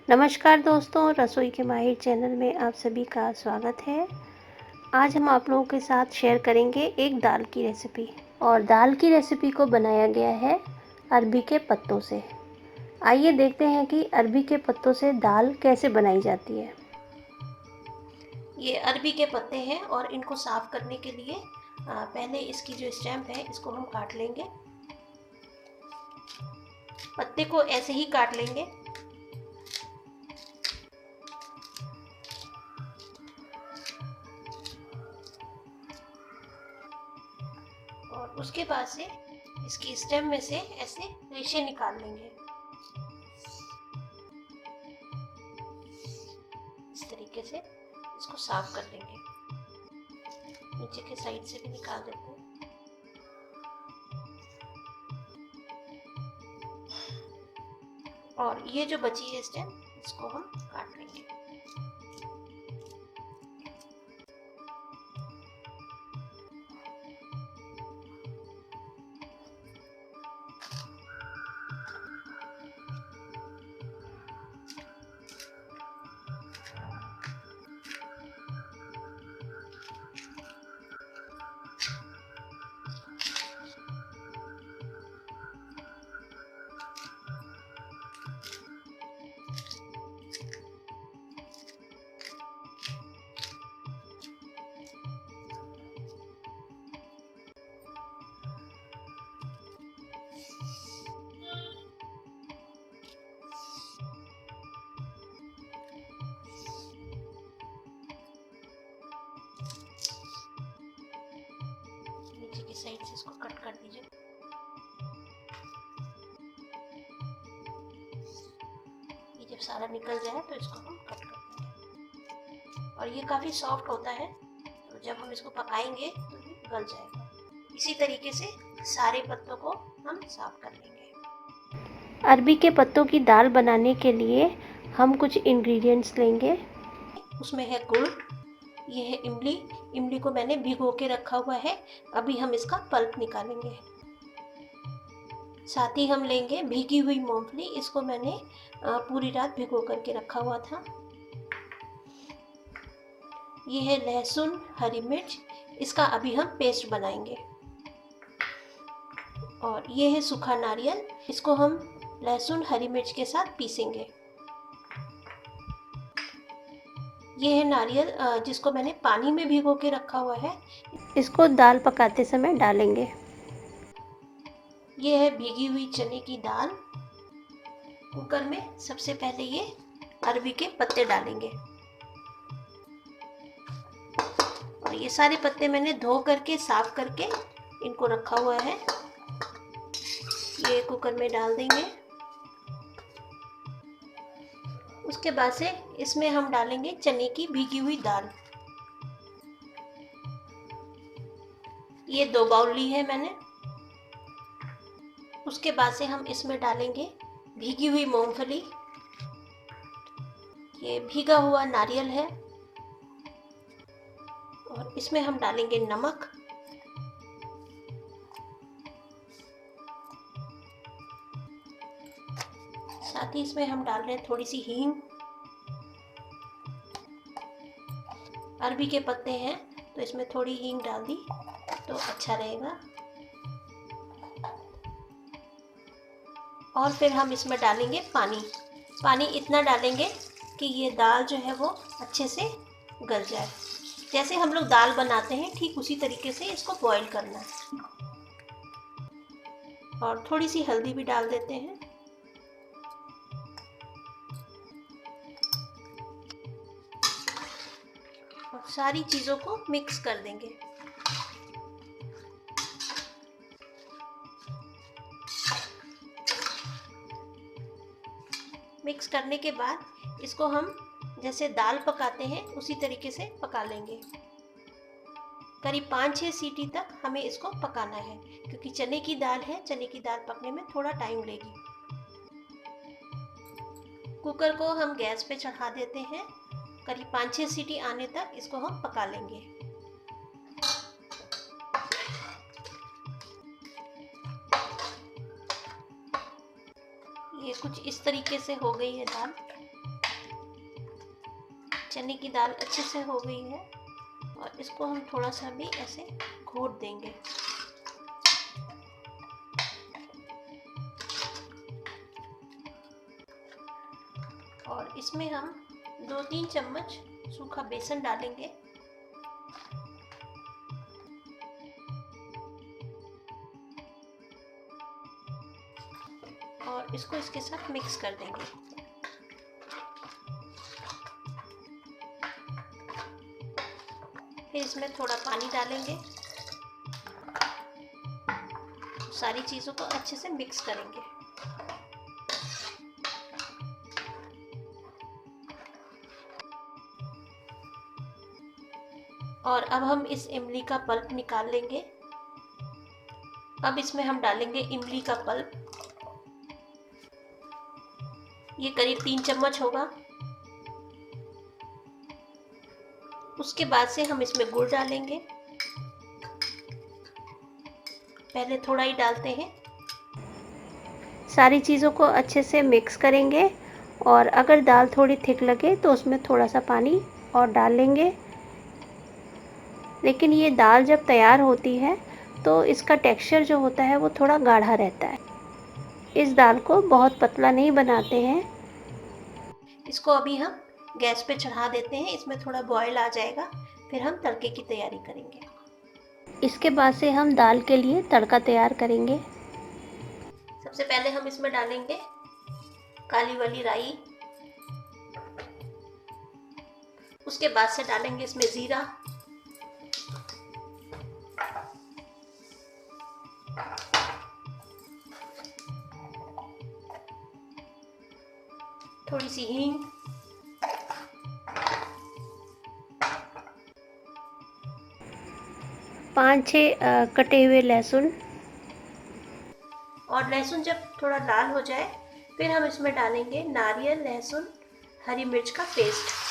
नमस्कार दोस्तों, रसोई के माहिर चैनल में आप सभी का स्वागत है। आज हम आप लोगों के साथ शेयर करेंगे एक दाल की रेसिपी। और दाल की रेसिपी को बनाया गया है अरबी के पत्तों से। आइए देखते हैं कि अरबी के पत्तों से दाल कैसे बनाई जाती है। ये अरबी के पत्ते हैं और इनको साफ करने के लिए पहले इसकी जो स्टेम है इसको हम काट लेंगे। पत्ते को ऐसे ही काट लेंगे। और उसके बाद से इसकी स्टेम में से ऐसे रेशे निकाल लेंगे। इस तरीके से इसको साफ कर लेंगे। नीचे के साइड से भी निकाल देते हैं। और ये जो बची है स्टेम, इसको हम काट लेंगे। नीचे की साइड से इसको कट कर दीजिए। ये जब सारा निकल जाए तो इसको हम कट कर देंगे। और ये काफ़ी सॉफ्ट होता है, तो जब हम इसको पकाएंगे तो ये गल जाएगा। इसी तरीके से सारे पत्तों को हम साफ कर लेंगे। अरबी के पत्तों की दाल बनाने के लिए हम कुछ इंग्रेडिएंट्स लेंगे। उसमें है गुड़, ये है इमली। इमली को मैंने भिगो के रखा हुआ है। अभी हम इसका पल्प निकालेंगे। साथ ही हम लेंगे भीगी हुई मूंगफली। इसको मैंने पूरी रात भिगो करके रखा हुआ था। ये है लहसुन, हरी मिर्च, इसका अभी हम पेस्ट बनाएंगे। और ये है सूखा नारियल, इसको हम लहसुन हरी मिर्च के साथ पीसेंगे। ये है नारियल जिसको मैंने पानी में भिगो के रखा हुआ है, इसको दाल पकाते समय डालेंगे। ये है भीगी हुई चने की दाल। कुकर में सबसे पहले ये अरबी के पत्ते डालेंगे। और ये सारे पत्ते मैंने धो करके साफ करके इनको रखा हुआ है। ये कुकर में डाल देंगे। उसके बाद से इसमें हम डालेंगे चने की भीगी हुई दाल। ये 2 बाउल ली है मैंने। उसके बाद से हम इसमें डालेंगे भीगी हुई मूंगफली। ये भीगा हुआ नारियल है। और इसमें हम डालेंगे नमक। साथ ही इसमें हम डाल रहे हैं थोड़ी सी हींग। अरबी के पत्ते हैं तो इसमें थोड़ी हींग डाल दी तो अच्छा रहेगा। और फिर हम इसमें डालेंगे पानी। पानी इतना डालेंगे कि ये दाल जो है वो अच्छे से गल जाए। जैसे हम लोग दाल बनाते हैं ठीक उसी तरीके से इसको बॉईल करना है। और थोड़ी सी हल्दी भी डाल देते हैं। और सारी चीज़ों को मिक्स कर देंगे। मिक्स करने के बाद इसको हम जैसे दाल पकाते हैं उसी तरीके से पका लेंगे। करीब 5-6 सीटी तक हमें इसको पकाना है, क्योंकि चने की दाल है, चने की दाल पकने में थोड़ा टाइम लेगी। कुकर को हम गैस पे चढ़ा देते हैं। करीब 5-6 सीटी आने तक इसको हम पका लेंगे। ये कुछ इस तरीके से हो गई है दाल। चने की दाल अच्छे से हो गई है और इसको हम थोड़ा सा भी ऐसे घोट देंगे। और इसमें हम 2-3 चम्मच सूखा बेसन डालेंगे। और इसको इसके साथ मिक्स कर देंगे। फिर इसमें थोड़ा पानी डालेंगे, सारी चीज़ों को अच्छे से मिक्स करेंगे। और अब हम इस इमली का पल्प निकाल लेंगे। अब इसमें हम डालेंगे इमली का पल्प, ये करीब 3 चम्मच होगा। उसके बाद से हम इसमें गुड़ डालेंगे, पहले थोड़ा ही डालते हैं। सारी चीज़ों को अच्छे से मिक्स करेंगे और अगर दाल थोड़ी थिक लगे तो उसमें थोड़ा सा पानी और डाल लेंगे। लेकिन ये दाल जब तैयार होती है तो इसका टेक्सचर जो होता है वो थोड़ा गाढ़ा रहता है। इस दाल को बहुत पतला नहीं बनाते हैं। इसको अभी हम गैस पे चढ़ा देते हैं, इसमें थोड़ा बॉयल आ जाएगा, फिर हम तड़के की तैयारी करेंगे। इसके बाद से हम दाल के लिए तड़का तैयार करेंगे। सबसे पहले हम इसमें डालेंगे काली वाली राई, उसके बाद से डालेंगे इसमें जीरा, थोड़ी सी हींग, पाँच छः कटे हुए लहसुन। और लहसुन जब थोड़ा लाल हो जाए फिर हम इसमें डालेंगे नारियल, लहसुन, हरी मिर्च का पेस्ट।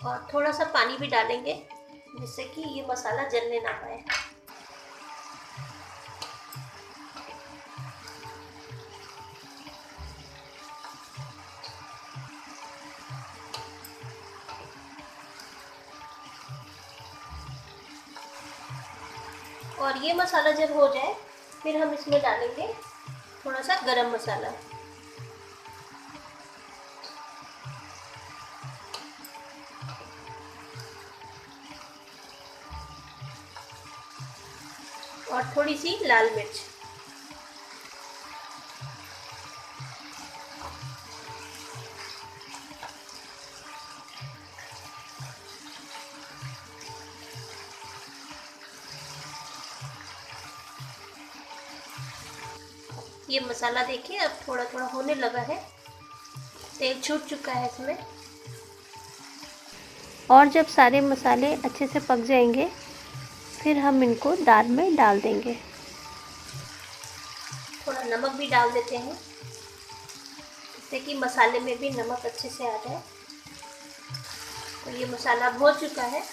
और थोड़ा सा पानी भी डालेंगे जिससे कि ये मसाला जलने ना पाए। और ये मसाला जब हो जाए फिर हम इसमें डालेंगे थोड़ा सा गरम मसाला। और थोड़ी सी लाल मिर्च। ये मसाला देखिए अब थोड़ा थोड़ा होने लगा है, तेल छूट चुका है इसमें। और जब सारे मसाले अच्छे से पक जाएंगे फिर हम इनको दाल में डाल देंगे। थोड़ा नमक भी डाल देते हैं जिससे कि मसाले में भी नमक अच्छे से आ जाए। तो ये मसाला हो चुका है,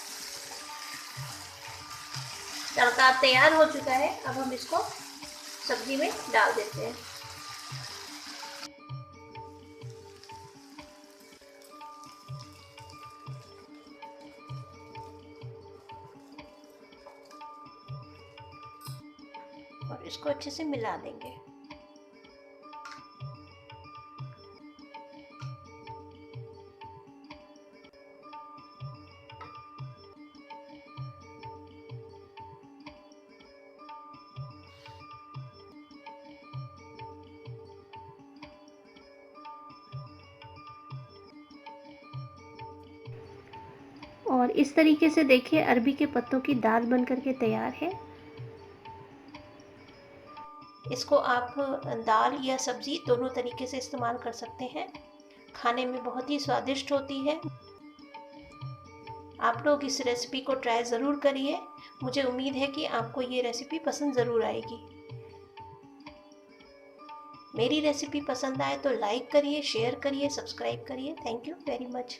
तड़का तैयार हो चुका है। अब हम इसको सब्जी में डाल देते हैं। और इसको अच्छे से मिला देंगे। और इस तरीके से देखिए अरबी के पत्तों की दाल बन करके तैयार है। इसको आप दाल या सब्जी दोनों तरीके से इस्तेमाल कर सकते हैं, खाने में बहुत ही स्वादिष्ट होती है। आप लोग इस रेसिपी को ट्राई ज़रूर करिए, मुझे उम्मीद है कि आपको ये रेसिपी पसंद ज़रूर आएगी। मेरी रेसिपी पसंद आए तो लाइक करिए, शेयर करिए, सब्सक्राइब करिए। Thank you very much.